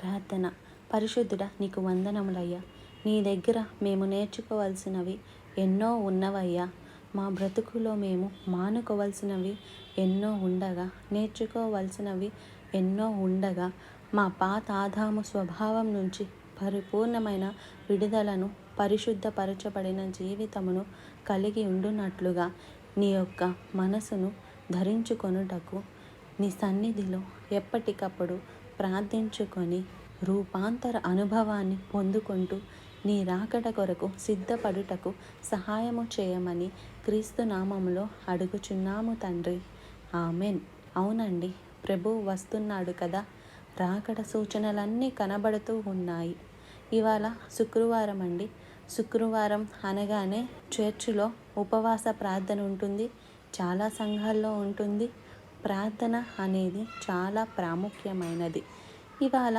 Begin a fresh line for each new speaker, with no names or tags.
ప్రార్థన. పరిశుద్ధుడా, నీకు వందనములయ్యా. నీ దగ్గర మేము నేర్చుకోవాల్సినవి ఎన్నో ఉన్నవయ్యా. మా బ్రతుకులో మేము మానుకోవలసినవి ఎన్నో ఉండగా, నేర్చుకోవలసినవి ఎన్నో ఉండగా, మా పాత ఆదాము స్వభావం నుంచి పరిపూర్ణమైన విడుదలను, పరిశుద్ధపరచబడిన జీవితమును కలిగి ఉండునట్లుగా నీ యొక్క మనసును ధరించుకొనుటకు నీ సన్నిధిలో ఎప్పటికప్పుడు ప్రార్థించుకొని రూపాంతర అనుభవాన్ని పొందుకుంటూ నీ రాకడ కొరకు సిద్ధపడుటకు సహాయము చేయమని క్రీస్తు నామములో అడుగుచున్నాము తండ్రి. ఆమెన్. అవునండి, ప్రభువు వస్తున్నాడు కదా. రాకడ సూచనలన్నీ కనబడుతూ ఉన్నాయి. ఇవాళ శుక్రవారం అండి. శుక్రవారం అనగానే చర్చిలో ఉపవాస ప్రార్థన ఉంటుంది. చాలా సంఘాల్లో ఉంటుంది. ప్రార్థన అనేది చాలా ప్రాముఖ్యమైనది. ఇవాళ